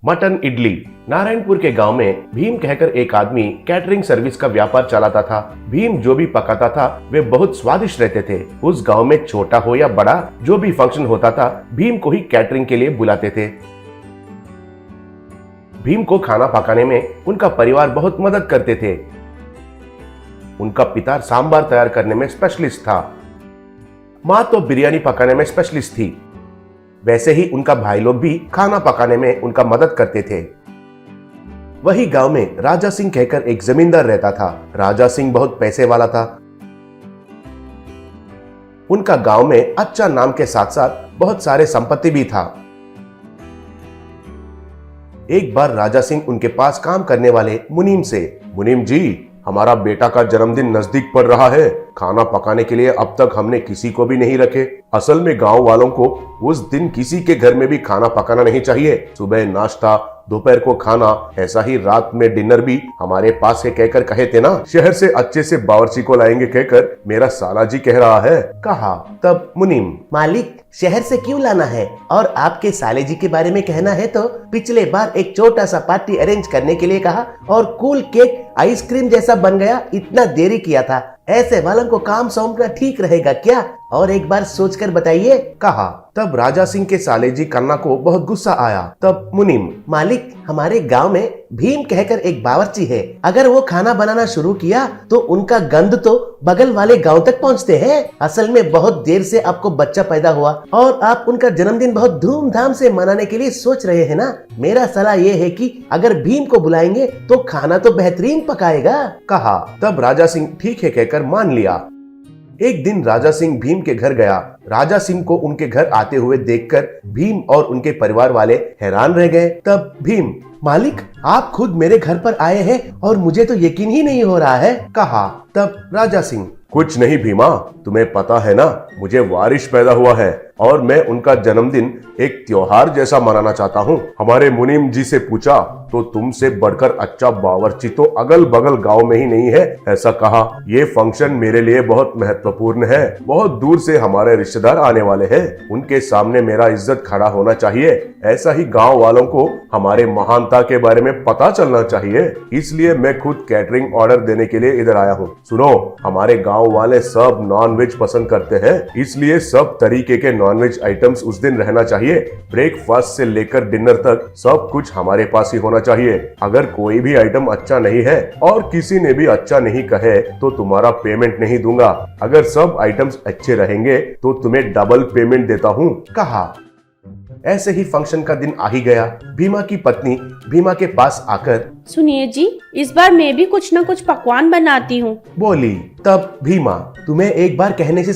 Mutton idli. Narayanpur के गांव में भीम कहकर एक आदमी कैटरिंग सर्विस का व्यापार चलाता था। भीम जो भी पकाता था वे बहुत स्वादिष्ट रहते थे। उस गांव में छोटा हो या बड़ा जो भी फंक्शन होता था भीम को ही कैटरिंग के लिए बुलाते थे। भीम को खाना पकाने में उनका परिवार बहुत मदद करते थे। उनका पिता सांबार तैयार करने में स्पेशलिस्ट था। माँ तो बिरयानी पकाने में स्पेशलिस्ट थी। वैसे ही उनका भाई लोग भी खाना पकाने में उनका मदद करते थे। वही गांव में राजा सिंह कहकर एक जमींदार रहता था। राजा सिंह बहुत पैसे वाला था। उनका गांव में अच्छा नाम के साथ साथ बहुत सारे संपत्ति भी था। एक बार राजा सिंह उनके पास काम करने वाले मुनीम से, मुनीम जी, हमारा बेटा का जन्मदिन नजदीक पड़ रहा है। खाना पकाने के लिए अब तक हमने किसी को भी नहीं रखे। असल में गांव वालों को उस दिन किसी के घर में भी खाना पकाना नहीं चाहिए। सुबह नाश्ता, दोपहर को खाना, ऐसा ही रात में डिनर भी हमारे पास है कहकर कहे थे ना। शहर से अच्छे से बावर्ची को लाएंगे कहकर मेरा साला जी कह रहा है, कहा। तब मुनीम, मालिक, शहर से क्यों लाना है? और आपके साले जी के बारे में कहना है तो पिछले बार एक छोटा सा पार्टी अरेंज करने के लिए कहा और कूल केक आइसक्रीम जैसा बन गया। इतना देरी किया था। ऐसे वालों को काम सौंपना ठीक रहेगा क्या? और एक बार सोचकर बताइए, कहा। तब राजा सिंह के साले जी कन्ना को बहुत गुस्सा आया। तब मुनीम, मालिक, हमारे गांव में भीम कहकर एक बावर्ची है। अगर वो खाना बनाना शुरू किया तो उनका गंध तो बगल वाले गांव तक पहुंचते हैं। असल में बहुत देर से आपको बच्चा पैदा हुआ और आप उनका जन्मदिन बहुत धूमधाम से मनाने के लिए सोच रहे हैं ना। मेरा सलाह ये है कि अगर भीम को बुलाएंगे तो खाना तो बेहतरीन पकाएगा, कहा। तब राजा सिंह ठीक है कहकर मान लिया। एक दिन राजा सिंह भीम के घर गया। राजा सिंह को उनके घर आते हुए देखकर भीम और उनके परिवार वाले हैरान रह गए। तब भीम, मालिक, आप खुद मेरे घर पर आए हैं और मुझे तो यकीन ही नहीं हो रहा है, कहा। तब राजा सिंह, कुछ नहीं भीमा, तुम्हें पता है ना, मुझे वारिस पैदा हुआ है और मैं उनका जन्मदिन एक त्योहार जैसा मनाना चाहता हूँ। हमारे मुनीम जी से पूछा तो तुमसे बढ़कर अच्छा बावर्ची तो अगल बगल गांव में ही नहीं है, ऐसा कहा। ये फंक्शन मेरे लिए बहुत महत्वपूर्ण है। बहुत दूर से हमारे रिश्तेदार आने वाले हैं। उनके सामने मेरा इज्जत खड़ा होना चाहिए। ऐसा ही गांव वालों को हमारे महानता के बारे में पता चलना चाहिए। इसलिए मैं खुद कैटरिंग ऑर्डर देने के लिए इधर आया हूँ। सुनो, हमारे गाँव वाले सब नॉनवेज पसंद करते हैं, इसलिए सब तरीके के नॉनवेज आइटम्स उस दिन रहना चाहिए। ब्रेकफास्ट से लेकर डिनर तक सब कुछ हमारे पास ही होना चाहिए। अगर कोई भी आइटम अच्छा नहीं है और किसी ने भी अच्छा नहीं कहे तो तुम्हारा पेमेंट नहीं दूंगा। अगर सब आइटम्स अच्छे रहेंगे तो तुम्हें डबल पेमेंट देता हूँ, कहा। ऐसे ही फंक्शन का दिन आ ही गया। भीमा की पत्नी भीमा के पास आकर, सुनिए जी, इस बार मैं भी कुछ न कुछ पकवान बनाती हूँ, बोली। तब भीमा, तुम्हें एक बार कहने से